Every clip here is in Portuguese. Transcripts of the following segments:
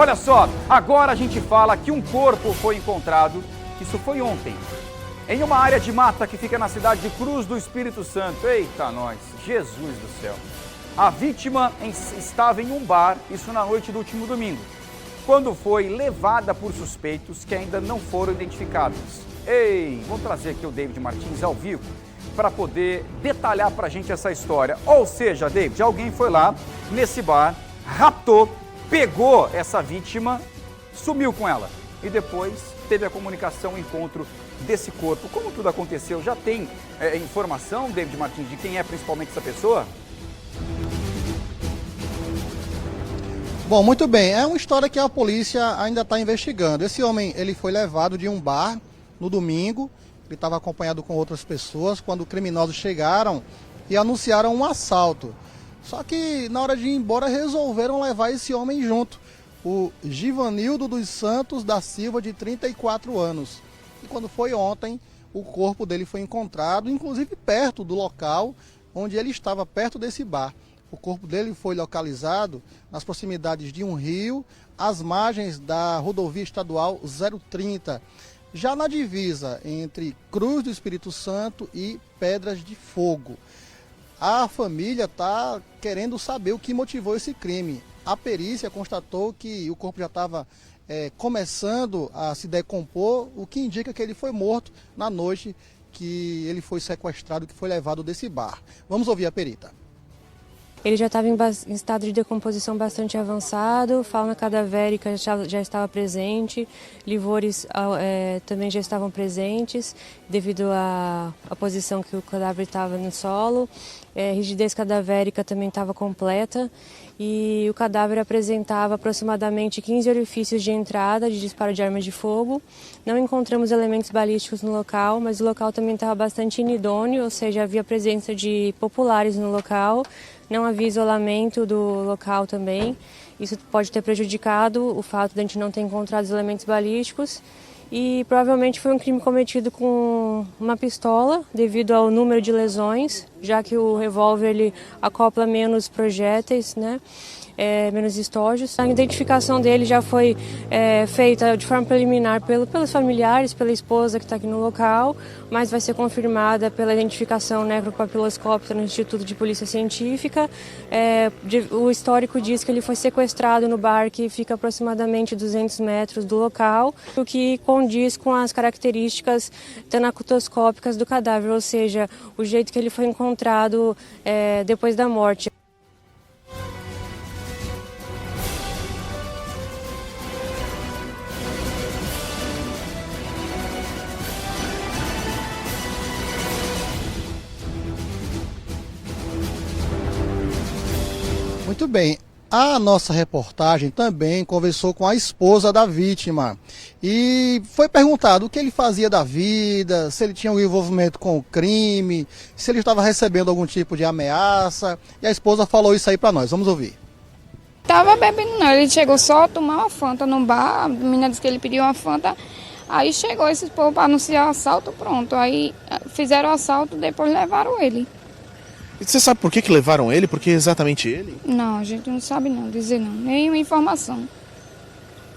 Olha só, agora a gente fala que um corpo foi encontrado, isso foi ontem, em uma área de mata que fica na cidade de Cruz do Espírito Santo. Eita nós, Jesus do céu. A vítima estava em um bar, isso na noite do último domingo, quando foi levada por suspeitos que ainda não foram identificados. Ei, vou trazer aqui o David Martins ao vivo para poder detalhar para a gente essa história. Ou seja, David, alguém foi lá nesse bar, raptou, pegou essa vítima, sumiu com ela e depois teve a comunicação, o encontro desse corpo. Como tudo aconteceu? Já tem informação, David Martins, de quem é principalmente essa pessoa? Bom, muito bem. É uma história que a polícia ainda está investigando. Esse homem, ele foi levado de um bar no domingo. Ele estava acompanhado com outras pessoas quando criminosos chegaram e anunciaram um assalto. Só que na hora de ir embora resolveram levar esse homem junto, o Givanildo dos Santos da Silva, de 34 anos. E quando foi ontem, o corpo dele foi encontrado, inclusive perto do local onde ele estava, perto desse bar. O corpo dele foi localizado nas proximidades de um rio, às margens da rodovia estadual 030, já na divisa entre Cruz do Espírito Santo e Pedras de Fogo. A família está querendo saber o que motivou esse crime. A perícia constatou que o corpo já estava começando a se decompor, o que indica que ele foi morto na noite que ele foi sequestrado, que foi levado desse bar. Vamos ouvir a perita. Ele já estava em estado de decomposição bastante avançado, fauna cadavérica já estava presente, livores também já estavam presentes, devido à posição que o cadáver estava no solo. Rigidez cadavérica também estava completa e o cadáver apresentava aproximadamente 15 orifícios de entrada de disparo de arma de fogo. Não encontramos elementos balísticos no local, mas o local também estava bastante inidôneo, ou seja, havia presença de populares no local. Não havia isolamento do local também. Isso pode ter prejudicado o fato de a gente não ter encontrado os elementos balísticos. E provavelmente foi um crime cometido com uma pistola, devido ao número de lesões, já que o revólver ele acopla menos projéteis, né? Menos estojos. A identificação dele já foi feita de forma preliminar pelos familiares, pela esposa que está aqui no local, mas vai ser confirmada pela identificação necropapiloscópica no Instituto de Polícia Científica. O histórico diz que ele foi sequestrado no bar que fica aproximadamente 200 metros do local, o que condiz com as características tanacotoscópicas do cadáver, ou seja, o jeito que ele foi encontrado depois da morte. Muito bem, a nossa reportagem também conversou com a esposa da vítima e foi perguntado o que ele fazia da vida, se ele tinha um envolvimento com o crime, se ele estava recebendo algum tipo de ameaça, e a esposa falou isso aí para nós. Vamos ouvir. Tava bebendo não, ele chegou só a tomar uma Fanta no bar, a menina disse que ele pediu uma Fanta, aí chegou esse povo para anunciar o assalto, pronto, aí fizeram o assalto, depois levaram ele. E você sabe por que levaram ele? Por que exatamente ele? Não, a gente não sabe não, dizer não, nenhuma informação.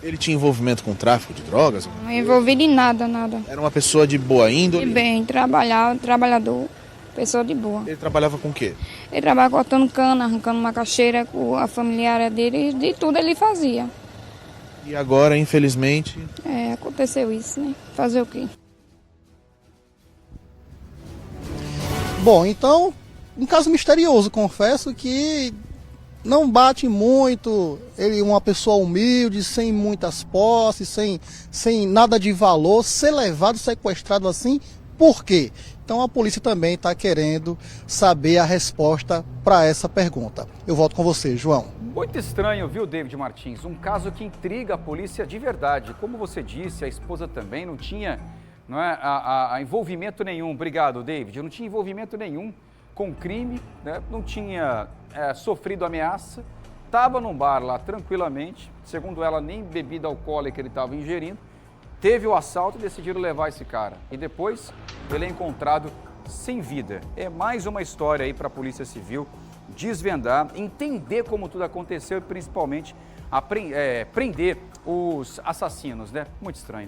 Ele tinha envolvimento com tráfico de drogas? Não envolvido em nada, nada. Era uma pessoa de boa E índole? bem, trabalhador, pessoa de boa. Ele trabalhava com o quê? Ele trabalha cortando cana, arrancando macaxeira com a familiar dele, de tudo ele fazia. E agora, infelizmente... Aconteceu isso, né? Fazer o quê? Bom, então, um caso misterioso, confesso que não bate muito. Ele é uma pessoa humilde, sem muitas posses, sem nada de valor, ser levado, sequestrado assim, por quê? Então a polícia também está querendo saber a resposta para essa pergunta. Eu volto com você, João. Muito estranho, viu, David Martins? Um caso que intriga a polícia de verdade. Como você disse, a esposa também não tinha envolvimento nenhum. Obrigado, David. Eu não tinha envolvimento nenhum com crime, né? Não tinha sofrido ameaça. Estava num bar lá tranquilamente. Segundo ela, nem bebida alcoólica ele estava ingerindo. Teve o assalto e decidiram levar esse cara. E depois ele é encontrado sem vida. É mais uma história aí para a Polícia Civil desvendar, entender como tudo aconteceu e principalmente prender os assassinos, né? Muito estranho.